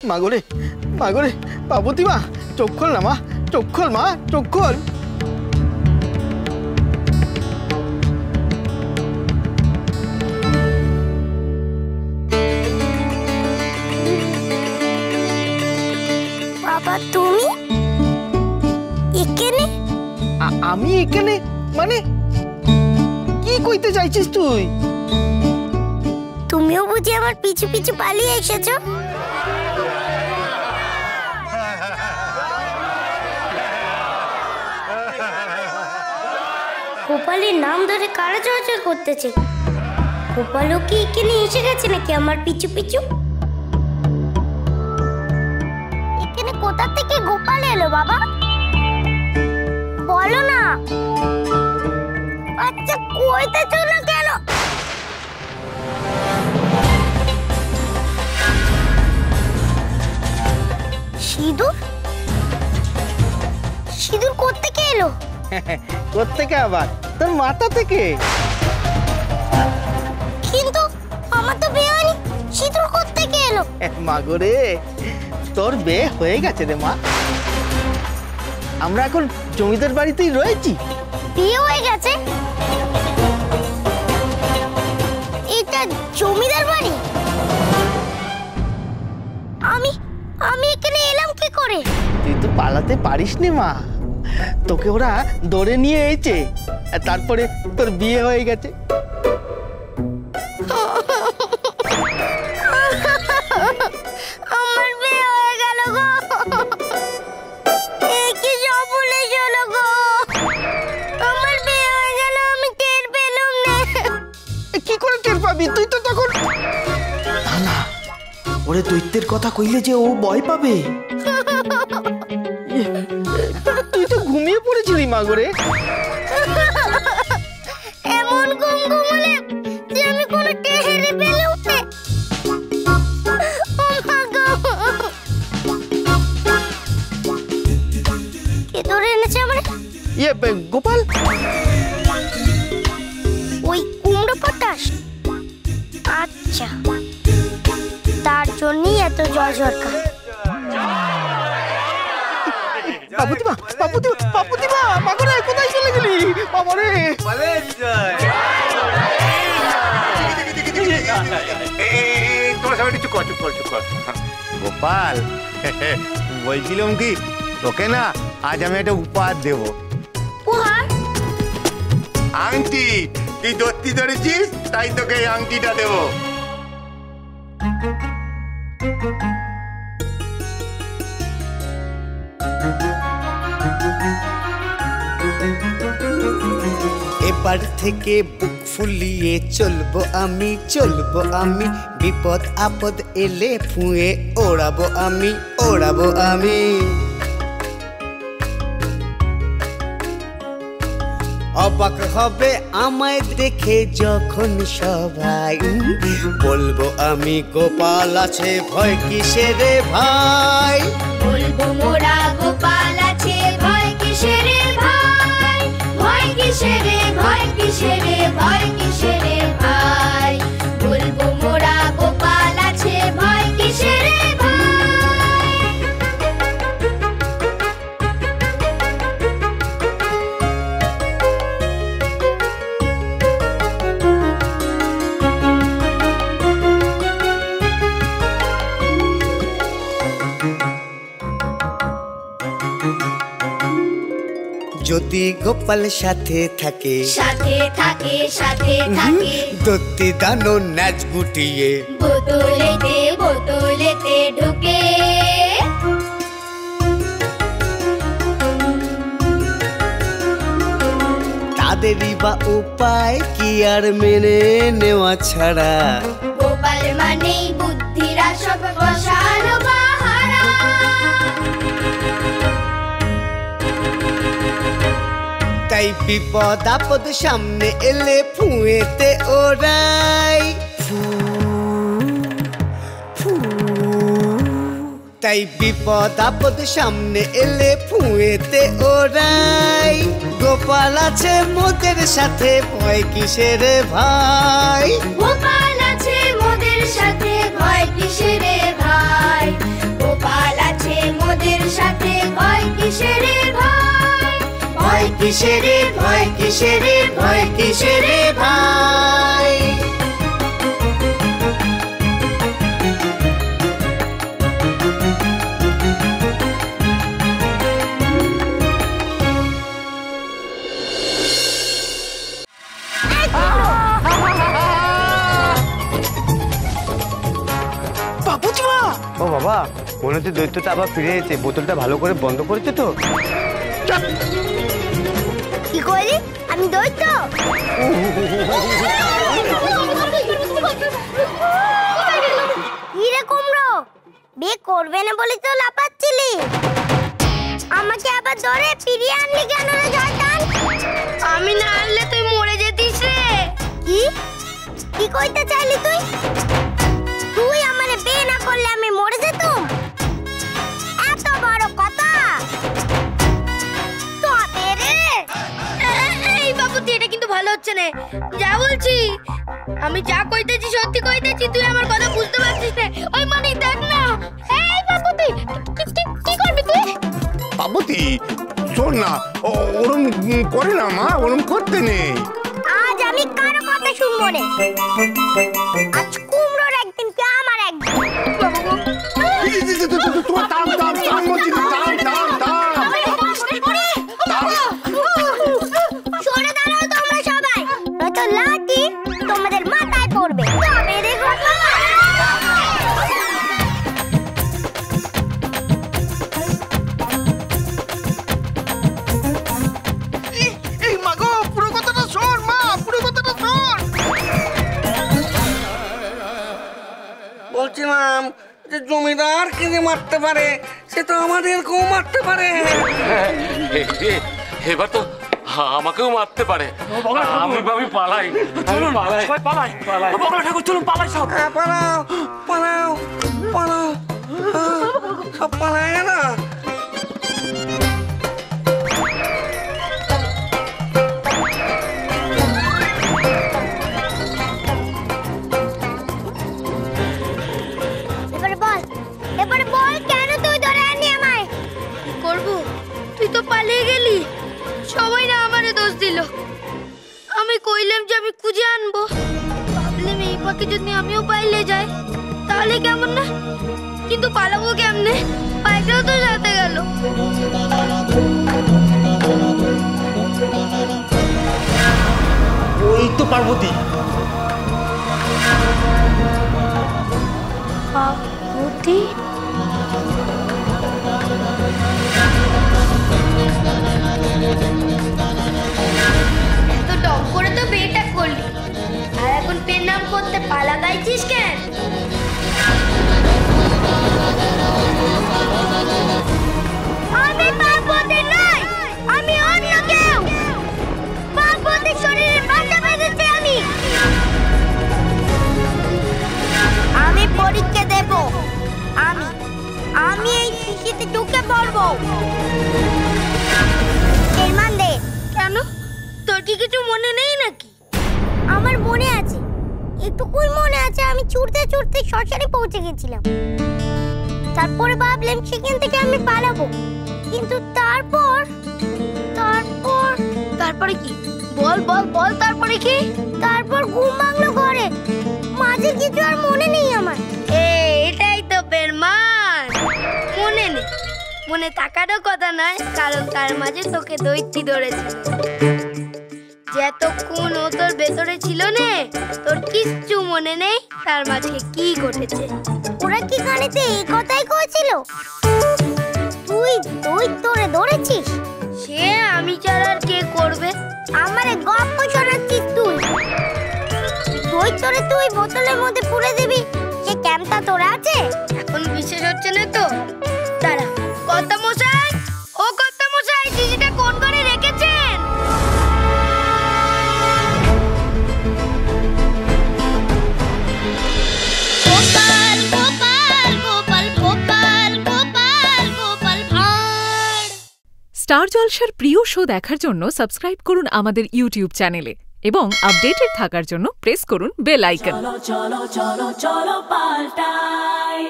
মাগরে মাগরে পার্বতী মা, চোখ খোল না মা, চোখ খোল মা, চোখ খোল। বাবা তুমি এখানে? আমি এখানে মানে কি কইতে চাইছিস তুই? তুমিও বুঝি আমার পিছু পিছু পালিয়ে এসেছো? গোপালের নাম ধরে কারা চর্চা করতেছে? গোপালও কি এখানে এসে গেছে নাকি আমার পিছু পিছু? এখানে কোথা থেকে গোপাল এলো বাবা? বলো না। আচ্ছা কইতেছো না কেন? সিঁদুর? সিঁদুর কোত্থেকে এলো? কোত্থেকে আবার? তোর মাথা থেকে। কিন্তু আমার তো বিয়ে হয়নি, সিঁদুর কোত্থেকে এলো? মাগরে তোর বিয়ে হয়ে গেছে রে মা, আমরা এখন জমিদার বাড়িতেই রয়েছি। বিয়ে হয়ে গেছে? এটা জমিদার বাড়ি? আমি এখানে এলাম কি করে? তুই তো পালাতে পারিস নি মা, তোকে ওরা ধরে নিয়ে এসেছে, তারপরে তোর বিয়ে হয়ে গেছে। আমার বিয়ে হয়ে গেল গো, কি সর্বনাশ হলো গো, আমার বিয়ে হয়ে গেল, আমি টের পেলাম না। কি করে টের পাবি? তুই তো তখন না, ওরে দৈত্যের কথা কইলে যে ও ভয় পাবে। তুই তো ঘুমিয়ে পড়েছিলি মাগরে। এমন ঘুম ঘুমালে যে আমি কোনো টেরই পেলাম না। ও মা গো, কে ধরে এনেছে আমার? গোপাল। ওই কুমড়ো পটাশ? আচ্ছা, তার জন্যই এত জ্বর ঝরকা। পার্বতীমা, পার্বতীমা, মাগরে কোথায় চলে গেলি? বাবারে তোমরা সবাই চুপ কর। গোপাল, বলছিলাম কি তোকে না আজ আমি একটা উপহার দেব। উপহার? আংটি। তুই দত্তি ধরেছিস তাই তোকে এই আংটিটা দেব। এবার থেকে বুক ফুলিয়ে চলবো আমি, বিপদ আপদ এলে ফুঁয়ে ওড়াবো আমি। অবাক হবে আমায় দেখে যখন সবাই, বলবো আমি গোপাল আছে ভয় কিসের রে ভাই, বলবো মোরা গোপাল আছে ভয় কিসের রে ভাই, ভয় কিসের রে, ভয় কিসের রে, ভয় কিসের রে ভাই, বলবো মোরা গোপাল আছে ভয় কিসের রে ভাই। যদি গোপাল সাথে থাকে, সাথে থাকে, সাথে থাকে, দত্তি দানো নাচ গুটিয়ে বোতলেতে ঢুকে, তাদেরই বা উপায় কি আর মেনে নেওয়া ছাড়া, গোপাল মানেই বুদ্ধিরা সব বসানো বাহারা, তাই বিপদ আপদ সামনে এলে ফুঁয়েতে ওরাই, তাই বিপদ আপদ সামনে এলে ফুঁয়েতে ওরাই, গোপাল আছে মোদের সাথে ভয় কিসের ভাই, গোপাল আছে মোদের সাথে ভয় কিসের ভাই, কিসেরে ভয় কিসেরে ভয় কিসেরে ভাই ও বাবা, মনে হচ্ছে দৈত্যটা আবার ফিরে এসেছে। বোতলটা ভালো করে বন্ধ করেছে তো? কি করলি? আমি দৈত্য? হিরে কুমড়ো, বিয়ে করবে না বলে তো লাফাচ্ছিলি। আমাকে আবার ধরে ফিরিয়ে আনলি কেন রে শয়তান? আমি না আনলে তুই মরে যেতিস রে। কি কি কইতে চাইলি তুই? তুই আমারে বিয়ে না করলে আমি মরে যেতাম? এত বড় কথা? তবে রে এই বাবু, এটা কিন্তু ভালো হচ্ছে না। যা বলছি, আমি যা কইতেছি সত্যি কইতেছি, তুই আমার কথা বুঝতে পারছিস না। ওই মানে দেখ না। এই বাবু, তুই কি করবি তুই? বাবুতি শোন না, ওরম করে না মা, ওরম করতে নেই। আজ আমি কারো কথা শুনবো না। আজ কুমড়োর একদিন কি আমার একদিন। সরে দাঁড়াও তোমরা সবাই, নয়তো লাঠি তোমাদের মাথায় পড়বে। তবে রে ঘটনা। এই মাগো, পুরো কথাটা শোন মা, পুরো কথাটা শোন। বলছিলাম যে জমিদার কে যে মারতে পারে, সে তো আমাদেরকেও মারতে পারে। এবার তো আমাকেও মারতে পারে। আমি পালাই, ঠাকুর চলুন পালাই সব। পালাও পালাও পালাও, সব পালায় না। এবারে বল কেন তুই ধরে আনি আমায়? কি করব? তুই তো পালিয়ে গেলি। সবাই না আমারে দোষ দিল। আমি কইলাম যে আমি খুঁজে আনবো। ভাবলাম এই পাখি যদি আমিও পাইলে যাই তাহলে কেমন না, কিন্তু পালাবো কেমনে? পাইটাও তো সাথে গেল। ওই তো পার্বতী। পার্বতী? এত ডক করে তো বিয়েটা করলি, আর এখন পেন নাম করতে পালা গাইছিস কেন? আমি পার্বতী নই, আমি অন্য কেউ। পার্বতীর শরীরে বাসা বেঁধেছি আমি। আমি পরীক্ষা দেব। আমি এই শিশিতে ঢুকে পড়বো। এরমান দে। কেন? তোর কি কিছু মনে নেই নাকি? আমার মনে আছে, একটুকুই মনে আছে। আমি ছুটতে ছুটতে শ্মশানে পৌঁছে গেছিলাম। তারপরে ভাবলাম সেখান থেকে আমি পালাবো, কিন্তু তারপরে কি? বল বল বল, তারপরে কি? তারপর ঘুম ভাঙলো ঘরে। মাঝে কিছু আর মনে নেই আমার। এটাই তো বেরমান। মনে নেই, মনে থাকারও কথা নয়, কারণ তার মাঝে তোকে দৈত্যি ধরেছিল। যতক্ষণ ও তোর ভেতরে ছিল না, তোর কিচ্ছু মনে নেই তার মাঝে কি ঘটেছে। ওরা কি গানেতে এই কথাই কইছিল? তুই তোরে ধরেছিস? সে আমি ছাড়া আর কে করবে? আমারে গপ্প শোনাচ্ছিস তুই? তুই বোতলের মধ্যে পুরে দিবি, সে ক্যাম্পটা তোর আছে? এখন বিশেষ হচ্ছে না তো। দাঁড়া, কর্তা মশাই, ও কর্তা মশাই, শিশিটা কোন ঘরে রেখেছেন? গোপাল গোপাল গোপাল গোপাল গোপাল গোপাল ভাঁড়। স্টার জলসার প্রিয় শো দেখার জন্য সাবস্ক্রাইব করুন আমাদের ইউটিউব চ্যানেলে এবং আপডেটেড থাকার জন্য প্রেস করুন বেল আইকন। চলো চলো চলো চলো পাল্টাই।